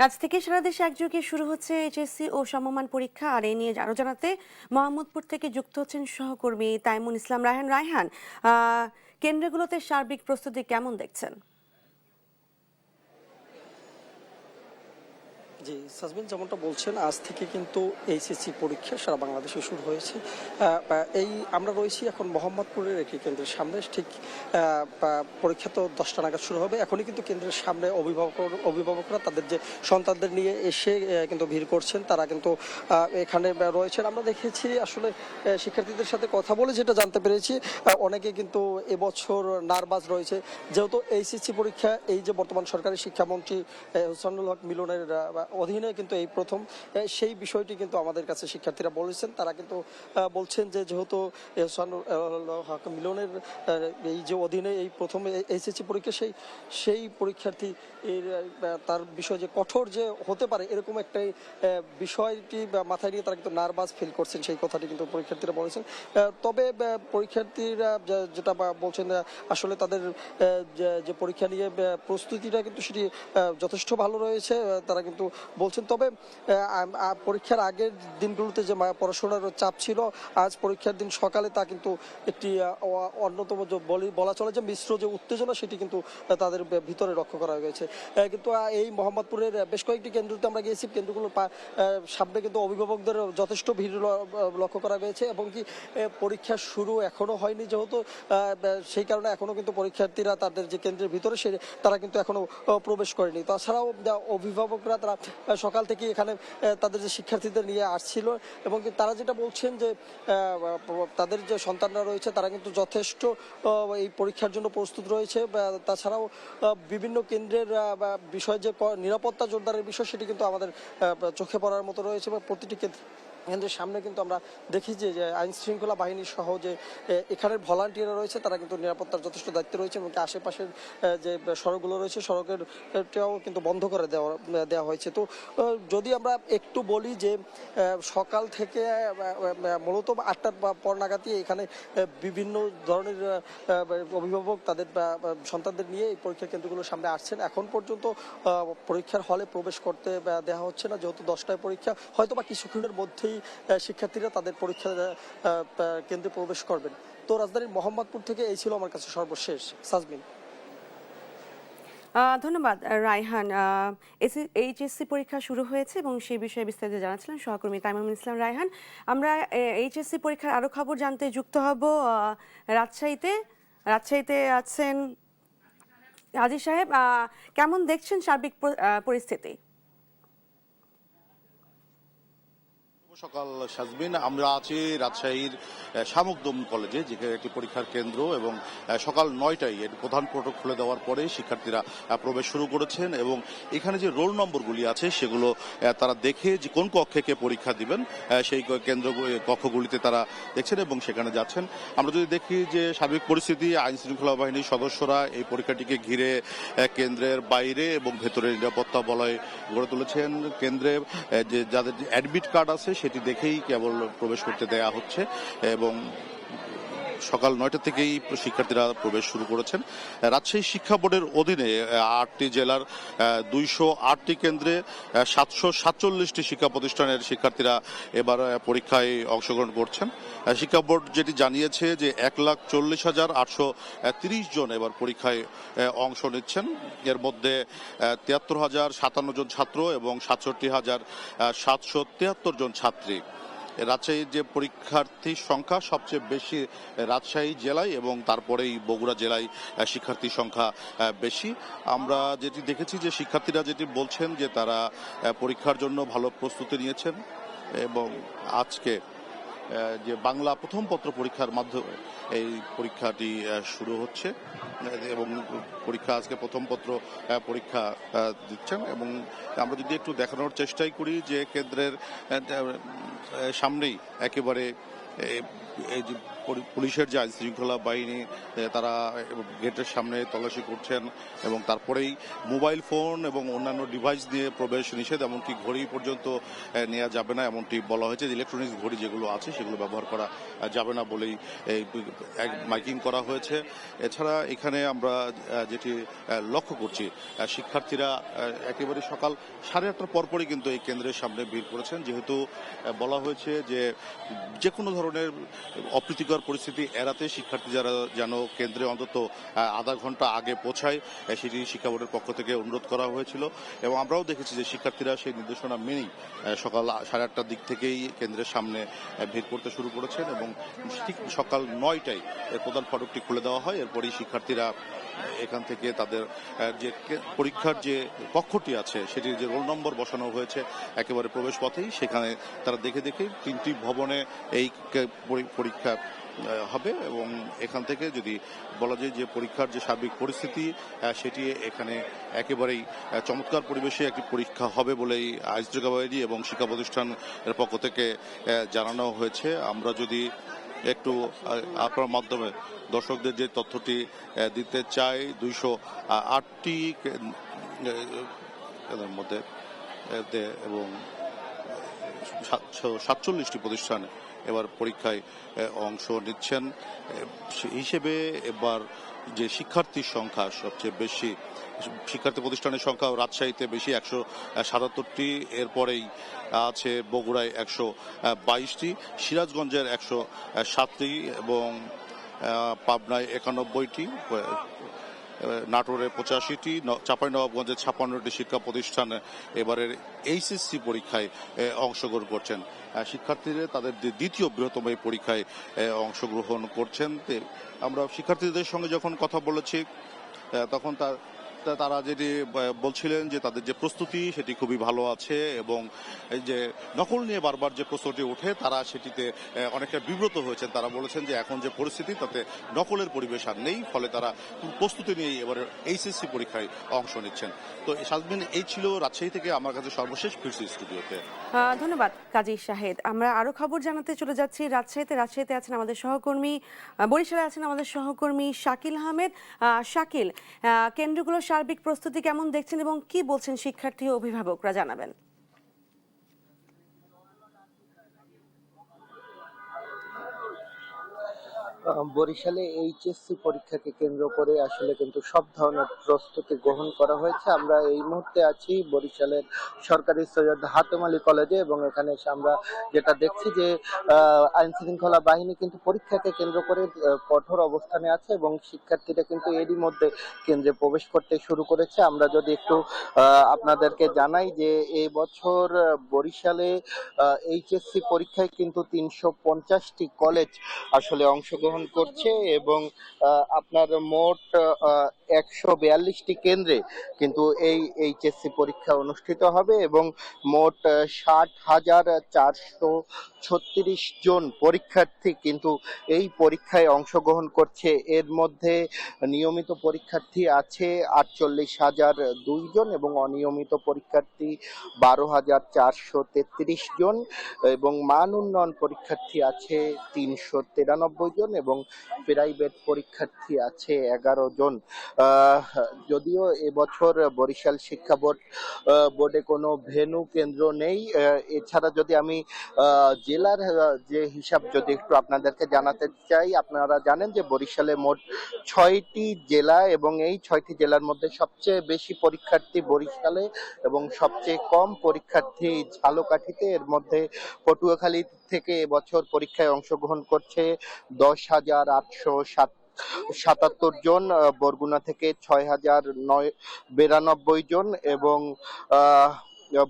আজ থেকে সারা দেশে একযোগে শুরু হচ্ছে এইচএসসি ও সমমান পরীক্ষা। আর এই নিয়ে আরো জানাতে মোহাম্মদপুর থেকে যুক্ত হচ্ছেন সহকর্মী তাইমুন ইসলাম রায়হান। রায়হান, কেন্দ্রগুলোতে সার্বিক প্রস্তুতি কেমন দেখছেন? জি, সাজমিন যেমনটা বলছেন, আজ থেকে কিন্তু এইচএসসি পরীক্ষা সারা বাংলাদেশে শুরু হয়েছে। এই আমরা রয়েছি এখন মোহাম্মদপুরের একটি কেন্দ্রের সামনে। ঠিক পরীক্ষা তো 10টা নাগাদ শুরু হবে। এখনই কিন্তু কেন্দ্রের সামনে অভিভাবকরা তাদের যে সন্তানদের নিয়ে এসে কিন্তু ভিড় করছেন, তারা কিন্তু এখানে রয়েছেন। আমরা দেখেছি আসলে শিক্ষার্থীদের সাথে কথা বলে যেটা জানতে পেরেছি, অনেকে কিন্তু এবছর নার্ভাস রয়েছে, যেহেতু এইচএসসি পরীক্ষা এই যে বর্তমান সরকারি শিক্ষামন্ত্রী হোসানুল হক মিলনের অধীনে কিন্তু এই প্রথম, সেই বিষয়টি কিন্তু আমাদের কাছে শিক্ষার্থীরা বলেছেন। তারা কিন্তু বলছেন যে যেহেতু হোসানুল হক মিলনের এই যে অধীনে এই প্রথম এইচএসসি পরীক্ষা, সেই পরীক্ষার্থী তার বিষয় যে কঠোর যে হতে পারে এরকম একটাই বিষয়টি মাথায় নিয়ে তারা কিন্তু নার্ভাস ফিল করছেন, সেই কথাটি কিন্তু পরীক্ষার্থীরা বলেছেন। তবে পরীক্ষার্থীরা যেটা বলছেন, আসলে তাদের যে পরীক্ষা নিয়ে প্রস্তুতিটা কিন্তু সেটি যথেষ্ট ভালো রয়েছে, তারা কিন্তু বলছেন। তবে পরীক্ষার আগের দিনগুলোতে যে পড়াশোনার চাপ ছিল, আজ পরীক্ষার দিন সকালে তা কিন্তু একটি অন্যতম যে বলা চলে যে মিশ্র যে উত্তেজনা, সেটি কিন্তু তাদের ভিতরে লক্ষ্য করা হয়েছে। কিন্তু এই মোহাম্মদপুরের বেশ কয়েকটি কেন্দ্রতে আমরা গিয়েছি, কেন্দ্রগুলোর সামনে কিন্তু অভিভাবকদের যথেষ্ট ভিড় লক্ষ্য করা গেছে, এবং কি পরীক্ষা শুরু এখনো হয়নি যেহেতু, সেই কারণে এখনো কিন্তু পরীক্ষার্থীরা তাদের যে কেন্দ্রের ভিতরে তারা কিন্তু এখনো প্রবেশ করেনি। তাছাড়াও অভিভাবকরা তারা সকাল থেকে এখানে তাদের যে শিক্ষার্থীদের নিয়ে আসছিল, এবং তারা যেটা বলছেন যে তাদের যে সন্তানরা রয়েছে তারা কিন্তু যথেষ্ট এই পরীক্ষার জন্য প্রস্তুত রয়েছে। তাছাড়াও বিভিন্ন কেন্দ্রের বিষয় যে নিরাপত্তা জোরদারের বিষয়, সেটি কিন্তু আমাদের চোখে পড়ার মতো রয়েছে। বা প্রতিটি কেন্দ্রের সামনে কিন্তু আমরা দেখি যে আইন শৃঙ্খলা বাহিনী সহ যে এখানের ভলান্টিয়াররা রয়েছে, তারা কিন্তু নিরাপত্তার যথেষ্ট দায়িত্বে রয়েছে, এবং আশেপাশের যে সড়কগুলো রয়েছে সড়কেরটাও কিন্তু বন্ধ করে দেওয়া হয়েছে। তো যদি আমরা একটু বলি যে সকাল থেকে মূলত 8টার পর নাগাদই এখানে বিভিন্ন ধরনের অভিভাবক তাদের সন্তানদের নিয়ে এই পরীক্ষা কেন্দ্রগুলোর সামনে আসছেন। এখন পর্যন্ত পরীক্ষার হলে প্রবেশ করতে দেওয়া হচ্ছে না, যেহেতু 10টায় পরীক্ষা। হয়তো বা কিছুক্ষণের মধ্যেই শিক্ষার্থীরা তাদের পরীক্ষা কেন্দ্রে প্রবেশ করবেন। তো রাজধানীর মোহাম্মদপুর থেকে এই ছিল আমার কাছে সর্বশেষ। সাজমিন। ধন্যবাদ রায়হান। এইচএসসি পরীক্ষা শুরু হয়েছে এবং সেই বিষয়ে বিস্তারিত জানাচ্ছিলেন সহকর্মী তাইমুন ইসলাম রায়হান। আমরা এইচএসসি পরীক্ষার আরো খবর জানতে যুক্ত হব রাজশাহীতে আছেন হাজী সাহেব। কেমন দেখছেন সার্বিক পরিস্থিতি? সকাল সাজমিন, আমরা আছি রাজশাহীর শামুকদম কলেজে, যেখানে একটি পরীক্ষার কেন্দ্র, এবং সকাল 9টায় এর প্রধান ফটক খুলে দেওয়ার পরে শিক্ষার্থীরা প্রবেশ শুরু করেছেন, এবং এখানে যে রোল নম্বরগুলি আছে সেগুলো তারা দেখে যে কোন কক্ষে কে পরীক্ষা দিবেন সেই কেন্দ্র কক্ষগুলিতে তারা দেখছেন এবং সেখানে যাচ্ছেন। আমরা যদি দেখি যে সার্বিক পরিস্থিতি, আইন শৃঙ্খলা বাহিনীর সদস্যরা এই পরীক্ষাটিকে ঘিরে কেন্দ্রের বাইরে এবং ভেতরে নিরাপত্তা বলয় গড়ে তুলেছেন। কেন্দ্রে যে যাদের অ্যাডমিট কার্ড আছে সেটি দেখেই কেবল প্রবেশ করতে দেয়া হচ্ছে, এবং সকাল 9টা থেকেই শিক্ষার্থীরা প্রবেশ শুরু করেছেন। রাজশাহী শিক্ষা বোর্ডের অধীনে 8টি জেলার 208টি কেন্দ্রে 747টি শিক্ষা প্রতিষ্ঠানের শিক্ষার্থীরা এবার পরীক্ষায় অংশগ্রহণ করছেন। শিক্ষা বোর্ড যেটি জানিয়েছে যে 1,40,830 জন এবার পরীক্ষায় অংশ নিচ্ছেন। এর মধ্যে 73,057 জন ছাত্র এবং 67,773 জন ছাত্রী। রাজশাহীর যে পরীক্ষার্থীর সংখ্যা সবচেয়ে বেশি রাজশাহী জেলায়, এবং তারপরেই বগুড়া জেলায় শিক্ষার্থীর সংখ্যা বেশি। আমরা যেটি দেখেছি যে শিক্ষার্থীরা যেটি বলছেন যে তারা পরীক্ষার জন্য ভালো প্রস্তুতি নিয়েছেন, এবং আজকে যে বাংলা প্রথম পত্র পরীক্ষার মাধ্যমে এই পরীক্ষাটি শুরু হচ্ছে, এবং পরীক্ষা আজকে প্রথম পত্র পরীক্ষা দিচ্ছেন। এবং আমরা যদি একটু দেখানোর চেষ্টাই করি যে কেন্দ্রের সামনেই একেবারে এই যে পুলিশের যে আইন শৃঙ্খলা বাহিনী তারা গেটের সামনে তল্লাশি করছেন এবং তারপরেই মোবাইল ফোন এবং অন্যান্য ডিভাইস দিয়ে প্রবেশ নিষেধ, এমনকি ঘড়ি পর্যন্ত নেওয়া যাবে না এমনটি বলা হয়েছে। ইলেকট্রনিক্স ঘড়ি যেগুলো আছে সেগুলো ব্যবহার করা যাবে না বলেই মাইকিং করা হয়েছে। এছাড়া এখানে আমরা যেটি লক্ষ্য করছি, শিক্ষার্থীরা একেবারে সকাল 8:30টার পরপরই কিন্তু এই কেন্দ্রের সামনে ভিড় করেছেন, যেহেতু বলা হয়েছে যে কোনো ধরনের অপ্রীতিকর পরিস্থিতি এড়াতে শিক্ষার্থী যারা যেন কেন্দ্রে অন্তত আধা ঘন্টা আগে পৌঁছায় সেটি শিক্ষা বোর্ডের পক্ষ থেকে অনুরোধ করা হয়েছিল। এবং আমরাও দেখেছি যে শিক্ষার্থীরা সেই নির্দেশনা মেনেই সকাল 8:30টার দিক থেকেই কেন্দ্রের সামনে ভিড় করতে শুরু করেছেন এবং ঠিক সকাল 9টায় প্রধান ফটকটি খুলে দেওয়া হয়। এরপরই শিক্ষার্থীরা এখান থেকে তাদের যে পরীক্ষার যে কক্ষটি আছে সেটির যে রোল নম্বর বসানো হয়েছে একেবারে প্রবেশ পথেই, সেখানে তারা দেখে 3টি ভবনে এই পরীক্ষা হবে। এবং এখান থেকে যদি বলা যায় যে পরীক্ষার যে সার্বিক পরিস্থিতি সেটি এখানে একেবারেই চমৎকার পরিবেশে একটি পরীক্ষা হবে বলেই আইন শৃঙ্খলা বাহিনী এবং শিক্ষা প্রতিষ্ঠানের পক্ষ থেকে জানানো হয়েছে। আমরা যদি একটু আপনার মাধ্যমে দর্শকদের যে তথ্যটি দিতে চাই, 208টি মধ্যে এবং 47টি প্রতিষ্ঠান এবার পরীক্ষায় অংশ নিচ্ছেন। হিসেবে এবার যে শিক্ষার্থীর সংখ্যা সবচেয়ে বেশি, শিক্ষার্থী প্রতিষ্ঠানের সংখ্যা রাজশাহীতে বেশি 177টি, এরপরেই আছে বগুড়ায় 122টি, সিরাজগঞ্জের 107টি এবং পাবনায় 91টি, নাটোরে 85টি, চাঁপাইনবাবগঞ্জে 56টি শিক্ষা প্রতিষ্ঠান এবারের এইচএসসি পরীক্ষায় অংশগ্রহণ করছেন। শিক্ষার্থীরা তাদের দ্বিতীয় বৃহত্তম এই পরীক্ষায় অংশগ্রহণ করছেন। আমরা শিক্ষার্থীদের সঙ্গে যখন কথা বলেছি তখন তারা যেটি বলছিলেন যে তাদের যে প্রস্তুতি সেটি খুবই ভালো আছে এবং এই যে নকল নিয়ে বারবার যে প্রশ্নটি ওঠে তারা সেটিতে অনেকটা বিব্রত হয়েছেন। তারা বলেছেন যে এখন যে পরিস্থিতি তাতে নকলের পরিবেশ আর নেই, ফলে তারা প্রস্তুতি নিয়ে এবারে এইচএসসি পরীক্ষায় অংশ নিচ্ছেন। তো শাজমিন, এই ছিল রাজশাহী থেকে আমার কাছে সর্বশেষ। ফিরছি স্টুডিওতে। ধন্যবাদ কাজী শাহেদ। আমরা আরো খবর জানাতে চলে যাচ্ছি রাজশাহীতে আছেন আমাদের সহকর্মী, বরিশালে আছেন আমাদের সহকর্মী শাকিল আহমেদ। শাকিল, কেন্দ্রগুলোর সার্বিক প্রস্তুতি কেমন দেখছেন এবং কি বলছেন শিক্ষার্থী ও অভিভাবকরা, জানাবেন। বরিশালে এইচএসসি পরীক্ষাকে কেন্দ্র করে আসলে কিন্তু সব ধরনের প্রস্তুতি গ্রহণ করা হয়েছে। আমরা এই মুহূর্তে আছি বরিশালের সরকারি সৈয়দ হাতেম আলী কলেজে এবং এখানে এসে আমরা যেটা দেখছি যে আইন শৃঙ্খলা বাহিনী কিন্তু পরীক্ষাকে কেন্দ্র করে কঠোর অবস্থানে আছে এবং শিক্ষার্থীরা কিন্তু এরই মধ্যে কেন্দ্রে প্রবেশ করতে শুরু করেছে। আমরা যদি একটু আপনাদেরকে জানাই যে এই বছর বরিশালে এইচএসসি পরীক্ষায় কিন্তু 350টি কলেজ আসলে অংশগ্রহণ করছে এবং আপনার মোট 142টি কেন্দ্রে কিন্তু এই এইচএসসি পরীক্ষা অনুষ্ঠিত হবে এবং মোট 60,436 জন পরীক্ষার্থী কিন্তু এই পরীক্ষায় অংশগ্রহণ করছে। এর মধ্যে নিয়মিত পরীক্ষার্থী আছে 48,002 জন এবং অনিয়মিত পরীক্ষার্থী 12,433 জন এবং মান উন্নয়ন পরীক্ষার্থী আছে 393 জন এবং প্রাইভেট পরীক্ষার্থী আছে 11 জন। যদিও এবছর বরিশাল শিক্ষা বোর্ডে কোনো ভেন্যু কেন্দ্র নেই। এছাড়া যদি আমি জেলার যে হিসাব যদি একটু আপনাদেরকে জানাতে চাই, আপনারা জানেন যে বরিশালে মোট 6টি জেলা এবং এই 6টি জেলার মধ্যে সবচেয়ে বেশি পরীক্ষার্থী বরিশালে এবং সবচেয়ে কম পরীক্ষার্থী ঝালকাঠিতে। এর মধ্যে পটুয়াখালী থেকে এবছর পরীক্ষায় অংশগ্রহণ করছে 10,877 জন, বরগুনা থেকে 6,992 জন এবং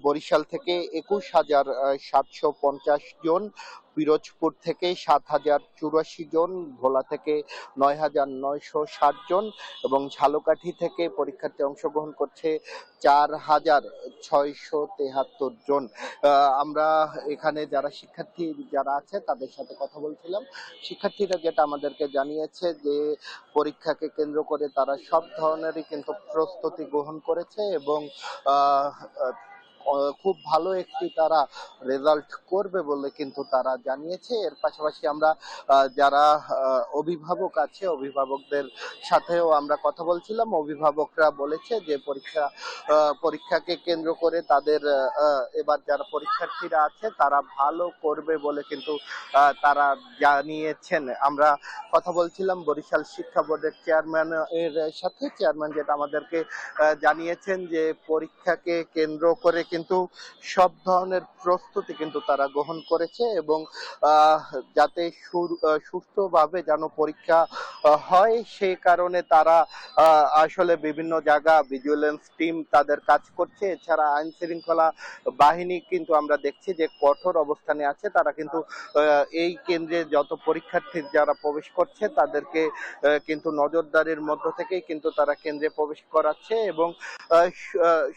বরিশাল থেকে 21,750 জন, পিরোজপুর থেকে 7,084 জন, ভোলা থেকে 9,960 জন এবং ঝালকাঠি থেকে পরীক্ষার্থী অংশগ্রহণ করছে 4,673 জন। আমরা এখানে যারা শিক্ষার্থী যারা আছে তাদের সাথে কথা বলছিলাম। শিক্ষার্থীরা যেটা আমাদেরকে জানিয়েছে যে পরীক্ষাকে কেন্দ্র করে তারা সব ধরনেরই কিন্তু প্রস্তুতি গ্রহণ করেছে এবং খুব ভালো একটি তারা রেজাল্ট করবে বলে কিন্তু তারা জানিয়েছে। এর পাশাপাশি আমরা যারা অভিভাবক আছে, অভিভাবকদের সাথেও আমরা কথা বলছিলাম। অভিভাবকরা বলেছে যে পরীক্ষাকে কেন্দ্র করে তাদের এবার যারা পরীক্ষার্থীরা আছে তারা ভালো করবে বলে কিন্তু তারা জানিয়েছেন। আমরা কথা বলছিলাম বরিশাল শিক্ষা বোর্ডের চেয়ারম্যান এর সাথে। চেয়ারম্যান যেটা আমাদেরকে জানিয়েছেন যে পরীক্ষাকে কেন্দ্র করে কিন্তু সব ধরনের প্রস্তুতি কিন্তু তারা গ্রহণ করেছে এবং যাতে সুষ্ঠুভাবে যেন পরীক্ষা হয় সেই কারণে তারা আসলে বিভিন্ন জায়গা ভিজিলেন্স টিম তাদের কাজ করছে। এছাড়া আইন শৃঙ্খলা বাহিনী কিন্তু আমরা দেখছি যে কঠোর অবস্থানে আছে। তারা কিন্তু এই কেন্দ্রে যত পরীক্ষার্থী যারা প্রবেশ করছে তাদেরকে কিন্তু নজরদারির মধ্য থেকেই কিন্তু তারা কেন্দ্রে প্রবেশ করাচ্ছে এবং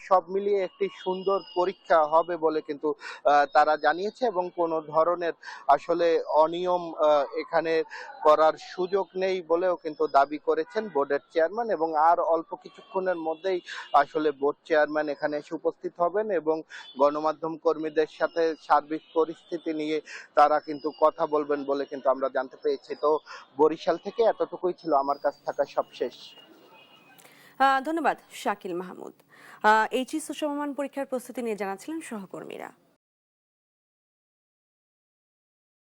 সব মিলিয়ে একটি সুন্দর পরীক্ষা হবে বলে কিন্তু তারা জানিয়েছে এবং কোনো ধরনের আসলে অনিয়ম এখানে করার সুযোগ নেই বলেও কিন্তু দাবি করেছেন বোর্ডের চেয়ারম্যান। এবং আর অল্প কিছুক্ষণের মধ্যেই আসলে বোর্ড চেয়ারম্যান এখানে এসে উপস্থিত হবেন এবং গণমাধ্যম কর্মীদের সাথে সার্বিক পরিস্থিতি নিয়ে তারা কিন্তু কথা বলবেন বলে কিন্তু আমরা জানতে পেরেছি। তো বরিশাল থেকে এতটুকুই ছিল আমার কাছ থাকা সবশেষ। ধন্যবাদ শাকিল মাহমুদ। এইচএস ও সমমান পরীক্ষার প্রস্তুতি নিয়ে জানাচ্ছিলেন সহকর্মীরা।